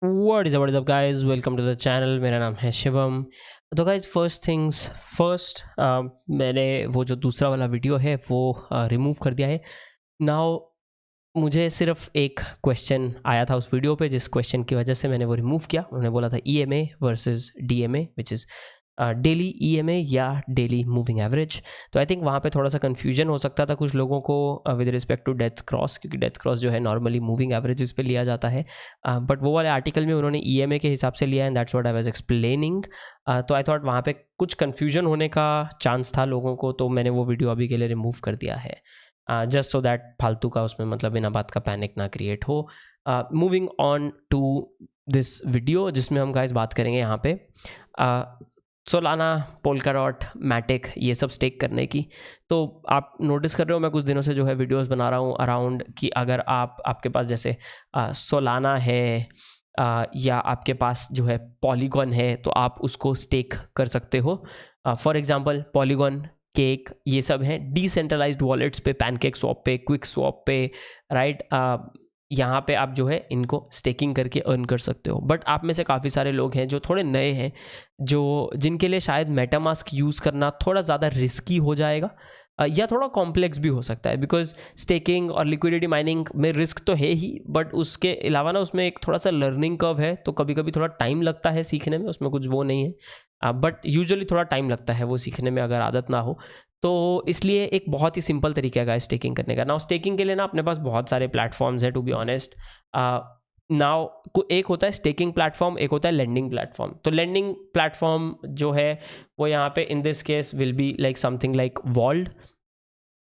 What is up guys, welcome to the channel. मेरा नाम है शिवम। तो गाइस, फर्स्ट थिंग्स फर्स्ट, मैंने वो जो दूसरा वाला वीडियो है वो रिमूव कर दिया है। नाउ मुझे सिर्फ एक क्वेश्चन आया था उस वीडियो पे, जिस क्वेश्चन की वजह से मैंने वो रिमूव किया। उन्होंने बोला था EMA versus DMA, which is daily EMA या डेली मूविंग एवरेज। तो आई थिंक वहाँ पे थोड़ा सा कन्फ्यूजन हो सकता था कुछ लोगों को with respect to death cross, क्योंकि डेथ क्रॉस जो है नॉर्मली मूविंग एवरेजेस पे लिया जाता है, बट वो वाले आर्टिकल में उन्होंने ईएमए के हिसाब से लिया, and that's what I was explaining. तो आई थॉट वहाँ पे कुछ कन्फ्यूजन होने का चांस था लोगों को, तो मैंने वो वीडियो अभी के लिए रिमूव कर दिया है, जस्ट सो दैट फालतू का उसमें मतलब बिना बात का पैनिक ना क्रिएट हो। Moving on to this video, जिसमें हम गाइस बात करेंगे यहाँ पे सोलाना, पोल्काडॉट, मैटिक, ये सब स्टेक करने की। तो आप नोटिस कर रहे हो मैं कुछ दिनों से जो है वीडियोस बना रहा हूँ अराउंड कि अगर आपके पास जैसे सोलाना है या आपके पास जो है पॉलीगॉन है, तो आप उसको स्टेक कर सकते हो। फॉर एग्जांपल पॉलीगॉन, केक, ये सब हैं डिसेंट्रलाइज्ड वॉलेट्स पे, पैनकेक स्वैप पे, क्विक स्वैप पे, राइट। यहाँ पे आप जो है इनको स्टेकिंग करके अर्न कर सकते हो। बट आप में से काफ़ी सारे लोग हैं जो थोड़े नए हैं, जो जिनके लिए शायद मेटामास्क यूज़ करना थोड़ा ज़्यादा रिस्की हो जाएगा, या थोड़ा कॉम्प्लेक्स भी हो सकता है, बिकॉज स्टेकिंग और लिक्विडिटी माइनिंग में रिस्क तो है ही, बट उसके अलावा ना उसमें एक थोड़ा सा लर्निंग कर्व है, तो कभी कभी थोड़ा टाइम लगता है सीखने में, उसमें कुछ वो नहीं है, बट यूजुअली थोड़ा टाइम लगता है वो सीखने में अगर आदत ना हो। तो इसलिए एक बहुत ही सिंपल तरीका है स्टेकिंग करने का। नाउ स्टेकिंग के लिए ना अपने पास बहुत सारे प्लेटफॉर्म्स हैं, टू बी ऑनेस्ट। नाउ एक होता है स्टेकिंग प्लेटफॉर्म, एक होता है लेंडिंग प्लेटफॉर्म। तो लेंडिंग प्लेटफॉर्म जो है वो यहाँ पे in this case will be like something like vault.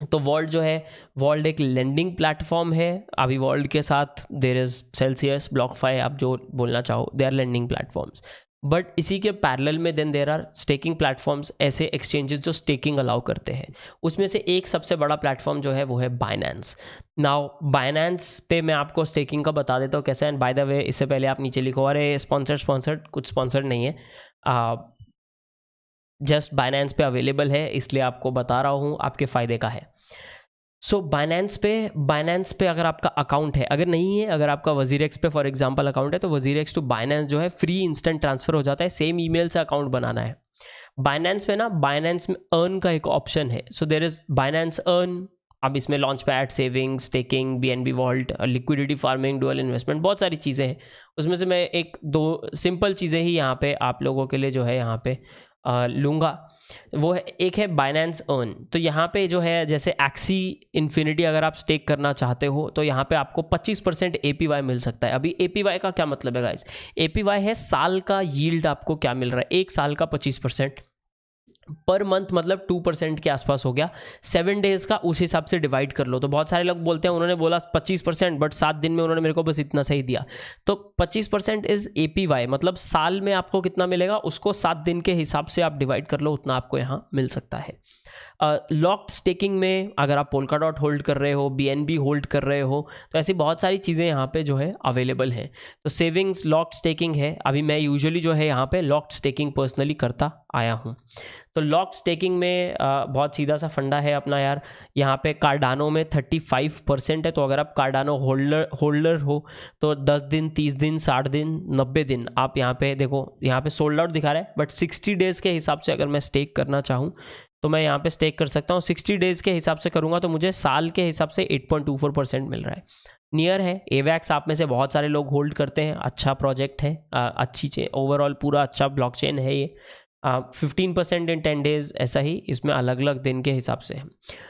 तो वॉल्ट जो है, वॉल्ट एक लेंडिंग प्लेटफॉर्म है। अभी वॉल्ट के साथ देर इज सेल्सियस, ब्लॉकफाई, आप जो बोलना चाहो, they are lending platforms. But इसी के पैरेलल में then there are staking platforms, ऐसे एक्सचेंजेस जो स्टेकिंग अलाउ करते हैं। उसमें से एक सबसे बड़ा प्लेटफॉर्म जो है वो है बाइनेंस। नाउ बाइनेंस पे मैं आपको स्टेकिंग का बता देता हूँ कैसा है। बाय द वे, इससे पहले आप नीचे लिखो अरे स्पॉन्सर्ड, कुछ स्पॉन्सर्ड नहीं है, जस्ट बाइनेंस पे अवेलेबल है, इसलिए आपको बता रहा हूँ, आपके फ़ायदे का है। सो बाइनेंस पे अगर आपका अकाउंट है, अगर नहीं है, अगर आपका वजीरेक्स पे फॉर एग्जांपल अकाउंट है, तो वजीरेक्स टू बाइनेंस जो है फ्री इंस्टेंट ट्रांसफर हो जाता है, सेम ईमेल से अकाउंट बनाना है। बाइनेंस में ना, बाइनेंस में अर्न का एक ऑप्शन है, so there is Binance Earn. अब इसमें launchpad, saving, staking, BNB vault, liquidity farming, dual investment, बहुत सारी चीज़ें हैं। उसमें से मैं एक दो सिंपल चीज़ें ही यहाँ पे आप लोगों के लिए जो है यहाँ पे लूँगा। वो है, एक है बाइनेंस अर्न। तो यहाँ पे जो है जैसे एक्सी इन्फिनिटी अगर आप स्टेक करना चाहते हो, तो यहाँ पे आपको 25% एपीवाई मिल सकता है। अभी एपीवाई का क्या मतलब है गाइस? एपीवाई है साल का यील्ड, आपको क्या मिल रहा है, एक साल का 25%, पर मंथ मतलब 2% के आसपास हो गया। 7 डेज का उस हिसाब से डिवाइड कर लो। तो बहुत सारे लोग बोलते हैं, उन्होंने बोला 25%, बट 7 दिन में उन्होंने मेरे को बस इतना सही दिया। तो 25% इज एपीवाई, मतलब साल में आपको कितना मिलेगा उसको 7 दिन के हिसाब से आप डिवाइड कर लो, उतना आपको यहाँ मिल सकता है। लॉक्ड स्टेकिंग में अगर आप पोल्काडॉट होल्ड कर रहे हो, बीएनबी होल्ड कर रहे हो, तो ऐसी बहुत सारी चीज़ें यहाँ पे जो है अवेलेबल हैं। तो सेविंग्स लॉक्ड स्टेकिंग है। अभी मैं यूजुअली जो है यहाँ पे लॉक्ड स्टेकिंग पर्सनली करता आया हूँ। तो लॉक स्टेकिंग में बहुत सीधा सा फंडा है अपना यार। यहाँ पे कार्डानो में 35% है, तो अगर आप कार्डानो होल्डर हो तो 10 दिन, 30 दिन, 60 दिन, 90 दिन आप यहाँ पे देखो, यहाँ पे सोल्ड आउट दिखा रहा है, बट 60 डेज़ के हिसाब से अगर मैं स्टेक करना चाहूँ तो मैं यहाँ पे स्टेक कर सकता हूँ। 60 डेज़ के हिसाब से करूँगा तो मुझे साल के हिसाब से 8.24% मिल रहा है। नियर है। एवैक्स आप में से बहुत सारे लोग होल्ड करते हैं, अच्छा प्रोजेक्ट है, अच्छी चेन, ओवरऑल पूरा अच्छा ब्लॉकचेन है ये। 15% इन 10 डेज, ऐसा ही इसमें अलग अलग दिन के हिसाब से है।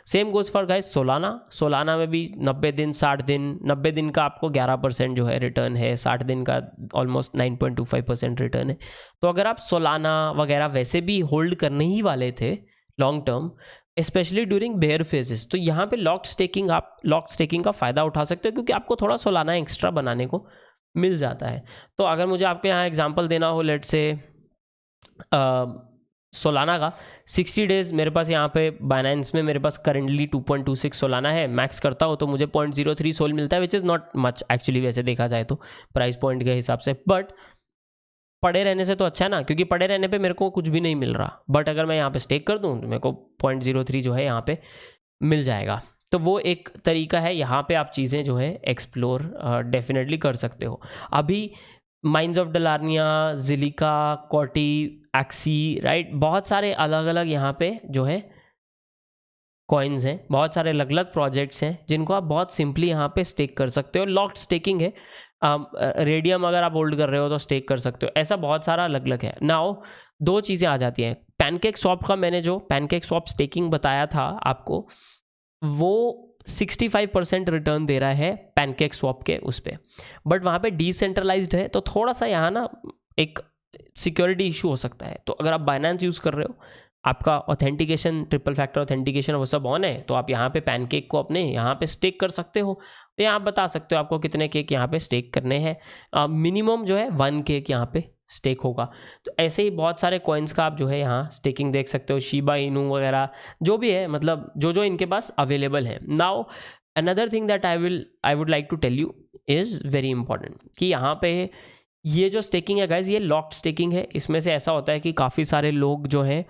Same goes for guys Solana में भी 90 दिन, 60 दिन, 90 दिन का आपको 11% जो है रिटर्न है, 60 दिन का ऑलमोस्ट 9.25% रिटर्न है। तो अगर आप सोलाना वगैरह वैसे भी होल्ड करने ही वाले थे long term, specially during bear phases, तो यहाँ पे लॉक स्टेकिंग का फ़ायदा उठा सकते हो, क्योंकि आपको थोड़ा सोलाना एक्स्ट्रा बनाने को मिल जाता है। तो अगर मुझे आपके यहाँ एग्जाम्पल देना हो, लेट से सोलाना का 60 डेज़ मेरे पास यहाँ पे बाइनेंस में मेरे पास करेंटली 2.26 सोलाना है। मैक्स करता हो तो मुझे 0.03 सोल मिलता है, which is not much actually, वैसे देखा जाए तो प्राइस पॉइंट के हिसाब से। बट पड़े रहने से तो अच्छा है ना, क्योंकि पड़े रहने पे मेरे को कुछ भी नहीं मिल रहा, बट अगर मैं यहाँ पे स्टेक कर दूँ तो मेरे को 0.03 जो है यहाँ पे मिल जाएगा। तो वो एक तरीका है, यहाँ पे आप चीज़ें जो है एक्सप्लोर डेफिनेटली कर सकते हो। अभी mines of Dalarnia, Zilliqa, COTI, Axie, right, बहुत सारे अलग अलग यहाँ पे जो है कॉइन्स हैं, बहुत सारे अलग अलग प्रोजेक्ट्स हैं जिनको आप बहुत सिंपली यहाँ पे स्टेक कर सकते हो। लॉक्ड स्टेकिंग है, रेडियम अगर आप होल्ड कर रहे हो तो स्टेक कर सकते हो, ऐसा बहुत सारा अलग अलग है। नाउ दो चीज़ें आ जाती हैं। पैनकेक स्वैप का मैंने जो पैनकेक स्वैप स्टेकिंग बताया था आपको, वो 65% रिटर्न दे रहा है पैनकेक स्वैप के उस पर, बट वहाँ पे डिसेंट्रलाइज्ड है तो थोड़ा सा यहाँ ना एक सिक्योरिटी इशू हो सकता है। तो अगर आप बाइनेंस यूज़ कर रहे हो, आपका ऑथेंटिकेशन, ट्रिपल फैक्टर ऑथेंटिकेशन वो सब ऑन है, तो आप यहाँ पे पैनकेक को अपने यहाँ पे स्टेक कर सकते हो। तो यहाँ आप बता सकते हो आपको कितने केक यहाँ पे स्टेक करने हैं। मिनिमम जो है 1 केक यहाँ पे स्टेक होगा। तो ऐसे ही बहुत सारे कॉइन्स का आप जो है यहाँ स्टेकिंग देख सकते हो, शिबा इनू वगैरह जो भी है, मतलब जो जो इनके पास अवेलेबल है। Now another thing that I would like to tell you is very important कि यहाँ पे ये जो स्टेकिंग है गाइज, ये लॉक्ड स्टेकिंग है। इसमें से ऐसा होता है कि काफ़ी सारे लोग जो हैं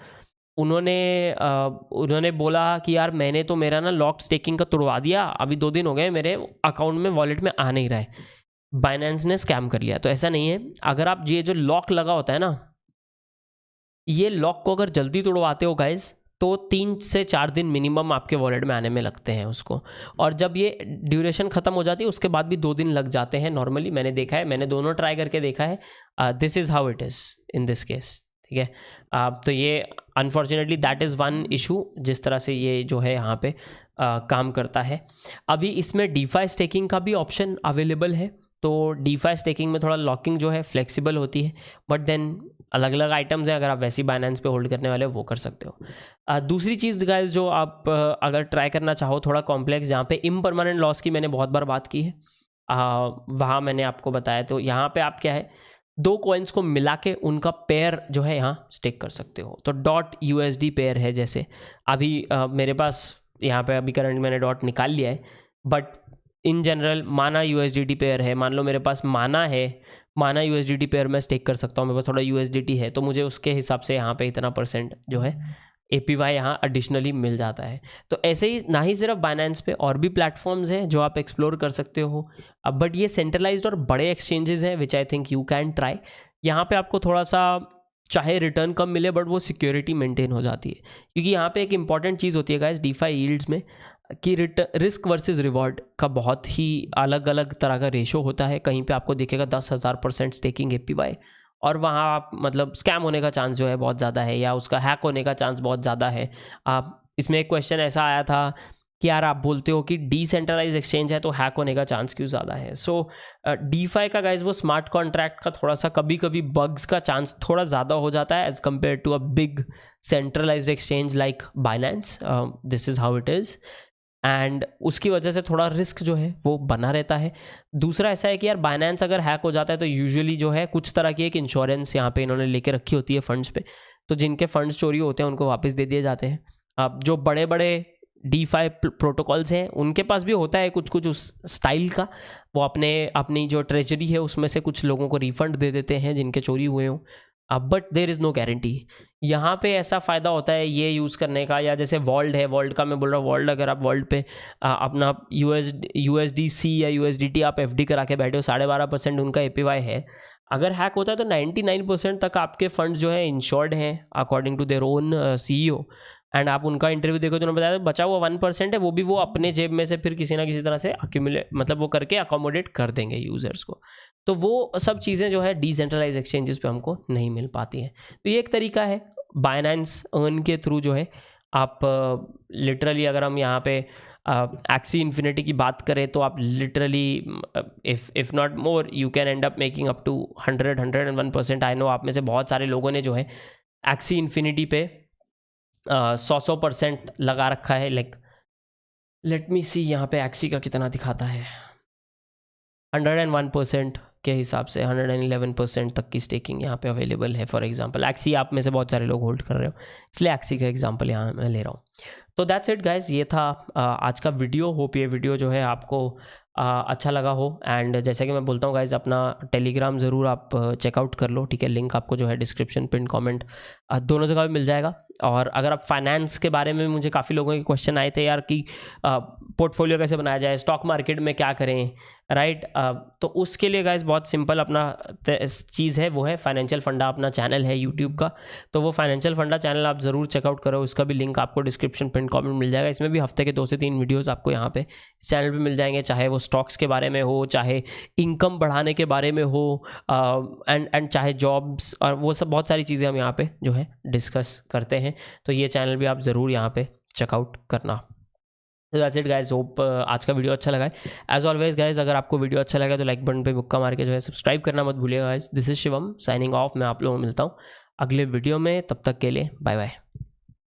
उन्होंने बोला कि यार मैंने तो मेरा ना लॉक्ड स्टेकिंग का तोड़वा दिया, अभी 2 दिन हो गए मेरे अकाउंट में, वॉलेट में आ नहीं रहा है, बाइनेंस ने स्कैम कर लिया। तो ऐसा नहीं है। अगर आप ये जो लॉक लगा होता है ना, ये लॉक को अगर जल्दी तोड़वाते हो गाइज तो 3 से 4 दिन मिनिमम आपके वॉलेट में आने में लगते हैं उसको, और जब ये ड्यूरेशन ख़त्म हो जाती है उसके बाद भी 2 दिन लग जाते हैं नॉर्मली। मैंने देखा है, मैंने दोनों ट्राई करके देखा है। This is how it is in this case, ठीक है। तो ये unfortunately that is one issue जिस तरह से ये जो है यहाँ पे काम करता है। अभी इसमें डीफाई स्टेकिंग का भी ऑप्शन अवेलेबल है, तो डीफाई स्टेकिंग में थोड़ा लॉकिंग जो है फ्लेक्सिबल होती है, बट देन अलग अलग आइटम्स हैं, अगर आप वैसी बाइनेंस पे होल्ड करने वाले हो वो कर सकते हो। दूसरी चीज़ गाइस जो आप अगर ट्राई करना चाहो थोड़ा कॉम्प्लेक्स, जहाँ पे इम्परमानेंट लॉस की मैंने बहुत बार बात की है, वहाँ मैंने आपको बताया। तो यहाँ पे आप क्या है, 2 कॉइन्स को मिला के उनका पेयर जो है यहाँ स्टेक कर सकते हो। तो .USD पेयर है, जैसे अभी मेरे पास यहाँ पे अभी करंट मैंने डॉट निकाल लिया है, बट इन जनरल माना USDT पेयर है, मान लो मेरे पास माना है, माना USDT पेयर मैं स्टेक कर सकता हूँ, मेरे पास थोड़ा USDT है तो मुझे उसके हिसाब से यहाँ पे इतना % जो है APY यहाँ एडिशनली मिल जाता है। तो ऐसे ही ना ही सिर्फ बाइनेंस पे और भी प्लेटफॉर्म्स हैं जो आप एक्सप्लोर कर सकते हो। अब बट ये सेंट्रलाइज्ड और बड़े एक्सचेंजेस हैं which I think you can try. यहाँ पे आपको थोड़ा सा चाहे रिटर्न कम मिले बट वो सिक्योरिटी मेंटेन हो जाती है, क्योंकि यहाँ पे एक इंपॉर्टेंट चीज़ होती है गाइस डीफाई यील्ड्स में कि रिस्क वर्सेस रिवॉर्ड का बहुत ही अलग अलग तरह का रेशो होता है। कहीं पे आपको दिखेगा 10,000% स्टेकिंग APY, और वहाँ आप मतलब स्कैम होने का चांस जो है बहुत ज़्यादा है, या उसका हैक होने का चांस बहुत ज़्यादा है। आप इसमें एक क्वेश्चन ऐसा आया था कि यार आप बोलते हो कि डिसेंट्रलाइज एक्सचेंज है तो हैक होने का चांस क्यों ज़्यादा है। सो डीफाई का गाइज वो स्मार्ट कॉन्ट्रैक्ट का थोड़ा सा कभी कभी बग्स का चांस थोड़ा ज़्यादा हो जाता है as compare to a big centralised exchange like Binance. This is how it is, and उसकी वजह से थोड़ा रिस्क जो है वो बना रहता है। दूसरा ऐसा है कि यार बाइनेंस अगर हैक हो जाता है तो यूजुअली जो है कुछ तरह की एक इंश्योरेंस यहाँ पे इन्होंने लेके रखी होती है फंड्स पे, तो जिनके फंड्स चोरी होते हैं उनको वापस दे दिए जाते हैं। अब जो बड़े बड़े डीफाई प्रोटोकॉल्स हैं उनके पास भी होता है कुछ कुछ उस स्टाइल का, वो अपनी जो ट्रेजरी है उसमें से कुछ लोगों को रिफंड दे देते हैं जिनके चोरी हुए हों। But there is no guarantee. यहाँ पे ऐसा फ़ायदा होता है ये यूज़ करने का, या जैसे वॉल्ड है, वॉल्ड का मैं बोल रहा हूँ, वॉल्ड अगर आप वॉल्ड पे अपना USDC या USDT आप FD करा के बैठे हो, 12.5% उनका APY है, अगर हैक होता है तो 99% तक आपके फंड्स जो है इंश्योर्ड हैं according to their own CEO। And आप उनका इंटरव्यू देखो तो उन्होंने बताया बचा हुआ 1% है, वो भी वो अपने जेब में से फिर किसी ना किसी तरह से अक्यूमुलेट मतलब वो करके अकोमोडेट कर देंगे यूज़र्स को। तो वो सब चीज़ें जो है डिसेंट्रलाइज एक्सचेंजेस पे हमको नहीं मिल पाती हैं। तो ये एक तरीका है बाइनेंस अर्न के थ्रू जो है आप लिटरली अगर हम यहाँ पे एक्सी इन्फिनिटी की बात करें तो आप literally if not more you can end up making up to 101%। I know आप में से बहुत सारे लोगों ने जो है एक्सी इन्फिनिटी पे 100% लगा रखा है। लाइक लेट मी सी यहाँ पे एक्सी का कितना दिखाता है, 101% के हिसाब से 111% तक की स्टेकिंग यहाँ पे अवेलेबल है। फॉर एग्जांपल एक्सी आप में से बहुत सारे लोग होल्ड कर रहे हो, इसलिए एक्सी का एग्जांपल यहाँ मैं ले रहा हूँ। तो दैट्स इट गाइज, ये था आज का वीडियो। होप ये वीडियो जो है आपको अच्छा लगा हो। एंड जैसा कि मैं बोलता हूँ गाइज, अपना टेलीग्राम ज़रूर आप चेकआउट कर लो, ठीक है। लिंक आपको जो है डिस्क्रिप्शन, पिन कमेंट दोनों जगह पे मिल जाएगा। और अगर आप फाइनेंस के बारे में, मुझे काफ़ी लोगों के क्वेश्चन आए थे यार कि पोर्टफोलियो कैसे बनाया जाए, स्टॉक मार्केट में क्या करें, राइट। तो उसके लिए गाइज बहुत सिंपल अपना चीज़ है, वो है फाइनेंशियल फंडा, अपना चैनल है यूट्यूब का। तो वो फाइनेंशियल फंडा चैनल आप ज़रूर चेकआउट करो, उसका भी लिंक आपको डिस्क्रिप्शन, पिन कमेंट मिल जाएगा। इसमें भी हफ्ते के 2 से 3 वीडियोस आपको यहाँ पे इस चैनल पे मिल जाएंगे, चाहे वो स्टॉक्स के बारे में हो, चाहे इनकम बढ़ाने के बारे में हो, एंड चाहे जॉब्स, और वो सब बहुत सारी चीज़ें हम यहाँ पे जो है डिस्कस करते हैं। तो ये चैनल भी आप ज़रूर यहाँ पे चेकआउट करना। तो दैट्स इट गाइज, होप आज का वीडियो अच्छा लगा है। एज ऑलवेज गाइज, अगर आपको वीडियो अच्छा लगा तो लाइक बटन पे मुक्का मार के जो है सब्सक्राइब करना मत भूलिएगा guys. This is Shivam signing off. मैं आप लोगों को मिलता हूँ अगले वीडियो में, तब तक के लिए बाय बाय।